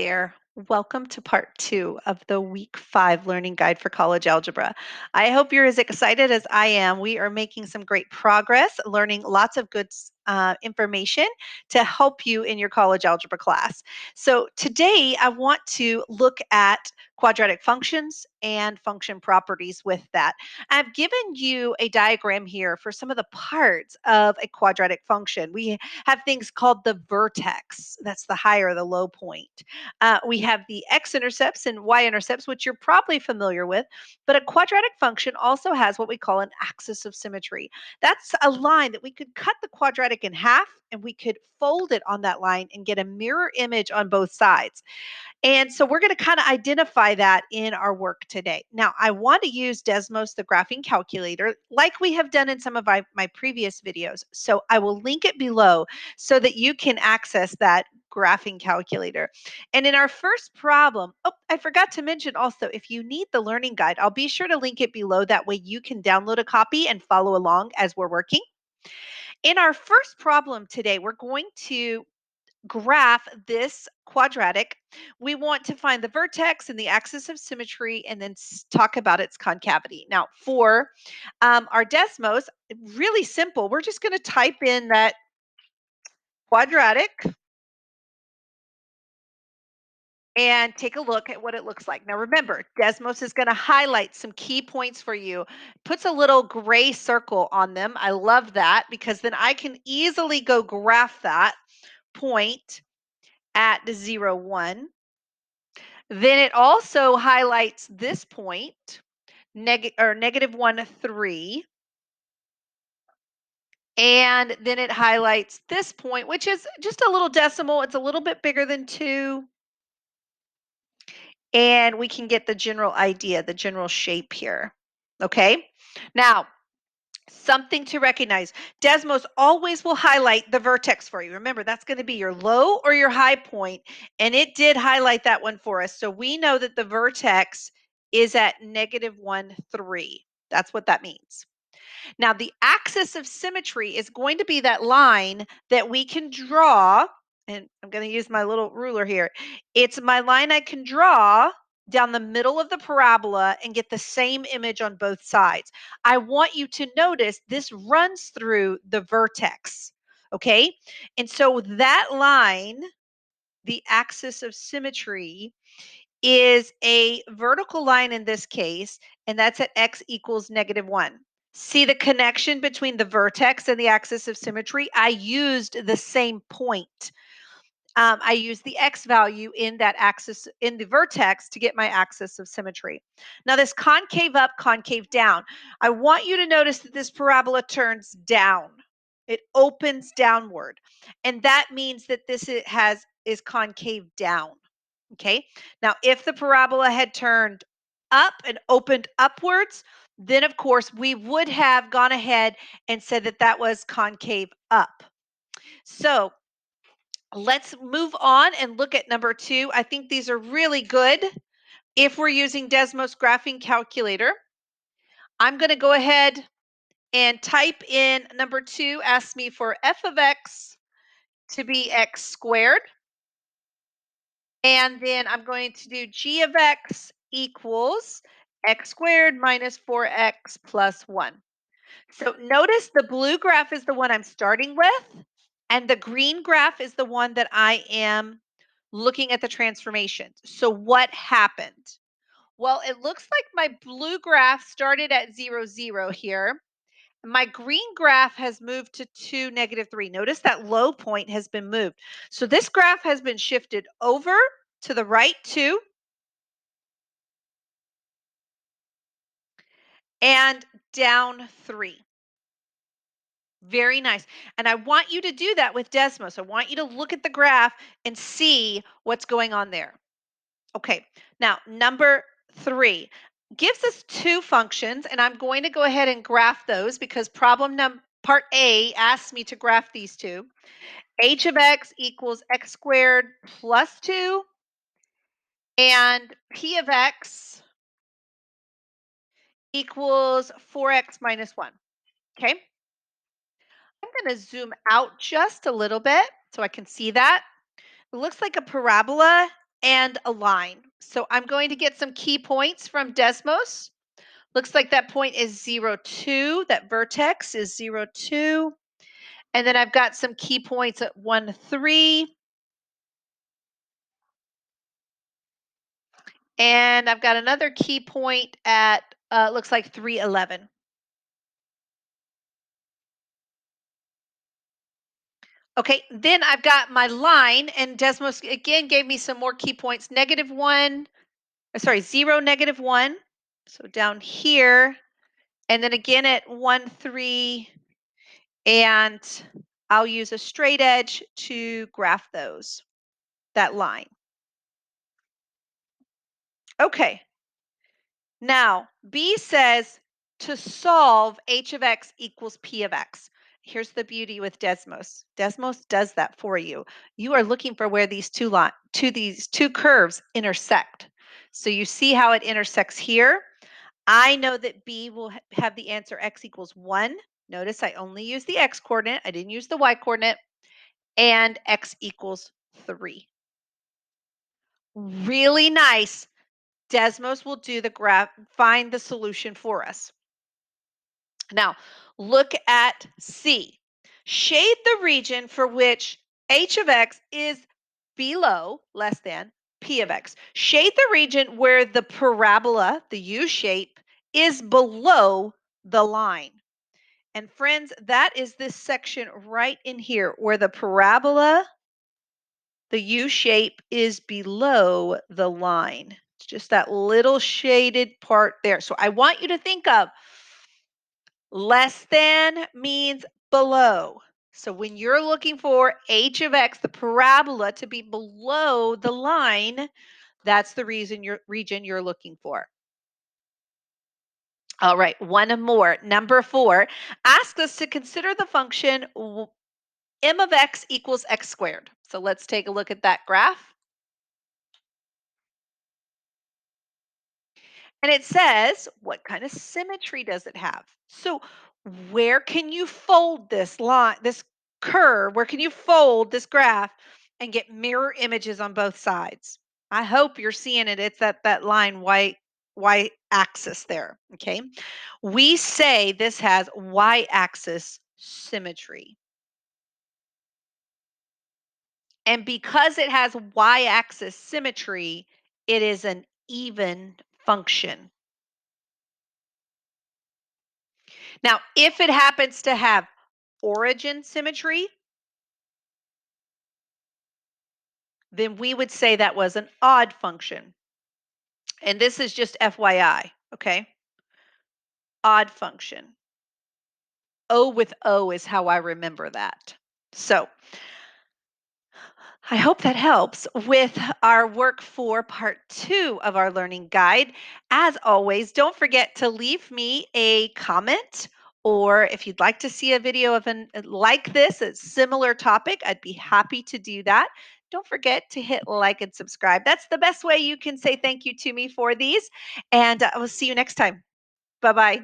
there. Welcome to part two of the week 5 learning guide for college algebra. I hope you're as excited as I am. We are making some great progress, learning lots of good information to help you in your college algebra class. So today I want to look at quadratic functions and function properties with that. I've given you a diagram here for some of the parts of a quadratic function. We have things called the vertex. That's the high or the low point. We have the x-intercepts and y-intercepts, which you're probably familiar with. But a quadratic function also has what we call an axis of symmetry. That's a line that we could cut the quadratic in half and we could fold it on that line and get a mirror image on both sides. And so we're going to kind of identify that in our work today. Now, I want to use Desmos, the graphing calculator, like we have done in some of my previous videos. So I will link it below so that you can access that graphing calculator. And in our first problem, oh, I forgot to mention also, if you need the learning guide, I'll be sure to link it below. That way you can download a copy and follow along as we're working. In our first problem today, we're going to graph this quadratic. We want to find the vertex and the axis of symmetry and then talk about its concavity. Now, for our Desmos, really simple. We're just going to type in that quadratic and take a look at what it looks like. Now, remember, Desmos is going to highlight some key points for you, puts a little gray circle on them. I love that because then I can easily go graph that point at 0, 1. Then it also highlights this point, negative 1, 3. And then it highlights this point, which is just a little decimal. It's a little bit bigger than 2. And we can get the general idea, the general shape here. Okay. Now, something to recognize. Desmos always will highlight the vertex for you. Remember, that's going to be your low or your high point, and it did highlight that one for us. So we know that the vertex is at negative 1, 3. That's what that means. Now, the axis of symmetry is going to be that line that we can draw, and I'm going to use my little ruler here. It's my line I can draw down the middle of the parabola and get the same image on both sides. I want you to notice this runs through the vertex, okay? And so that line, the axis of symmetry, is a vertical line in this case, and that's at x equals negative 1. See the connection between the vertex and the axis of symmetry? I used the same point. I used the x value in that axis, in the vertex, to get my axis of symmetry. Now, this concave up, concave down, I want you to notice that this parabola turns down. It opens downward. And that means that this is concave down. Okay. Now, if the parabola had turned up and opened upwards, then of course we would have gone ahead and said that that was concave up. So let's move on and look at number 2. I think these are really good if we're using Desmos graphing calculator. I'm going to go ahead and type in number 2, asks me for f of x to be x squared. And then I'm going to do g of x equals x squared minus 4x plus 1. So notice the blue graph is the one I'm starting with, and the green graph is the one that I am looking at the transformations. So what happened? Well, it looks like my blue graph started at 0, 0 here. My green graph has moved to 2, negative 3. Notice that low point has been moved. So this graph has been shifted over to the right 2 and down 3. Very nice. And I want you to do that with Desmos. I want you to look at the graph and see what's going on there. Okay, now number 3 gives us 2 functions, and I'm going to go ahead and graph those because part A asks me to graph these 2. H of x equals x squared plus 2, and P of x equals 4x minus 1. Okay, I'm going to zoom out just a little bit so I can see that. It looks like a parabola and a line. So I'm going to get some key points from Desmos. Looks like that point is 0, 2. That vertex is 0, 2. And then I've got some key points at 1, 3. And I've got another key point at, looks like 3, 11. Okay, then I've got my line, and Desmos again gave me some more key points. -1, sorry, 0, -1. So down here, and then again at 1, 3, and I'll use a straight edge to graph that line. Okay, now B says to solve h of x equals p of x. Here's the beauty with Desmos. Desmos does that for you. You are looking for where these two curves intersect. So you see how it intersects here. I know that B will have the answer x equals 1. Notice I only use the x coordinate. I didn't use the y coordinate. And x equals 3. Really nice. Desmos will do the graph, find the solution for us. Now, look at C. Shade the region for which h of x is below, less than, p of x. Shade the region where the parabola, the U shape, is below the line. And friends, that is this section right in here where the parabola, the U shape, is below the line. It's just that little shaded part there. So I want you to think of less than means below. So when you're looking for h of x, the parabola, to be below the line, that's the region you're looking for. All right, one more. Number 4 asks us to consider the function m of x equals x squared. So let's take a look at that graph. And it says, what kind of symmetry does it have? So where can you fold this line, this curve? Where can you fold this graph and get mirror images on both sides? I hope you're seeing it. It's that line y axis there. Okay. We say this has y axis symmetry. And because it has y axis symmetry, it is an even function. Now, if it happens to have origin symmetry, then we would say that was an odd function. And this is just FYI, okay? Odd function. O with O is how I remember that. So I hope that helps with our work for part 2 of our learning guide. As always, don't forget to leave me a comment, or if you'd like to see a video of an like this, a similar topic, I'd be happy to do that. Don't forget to hit like and subscribe. That's the best way you can say thank you to me for these. And I will see you next time. Bye-bye.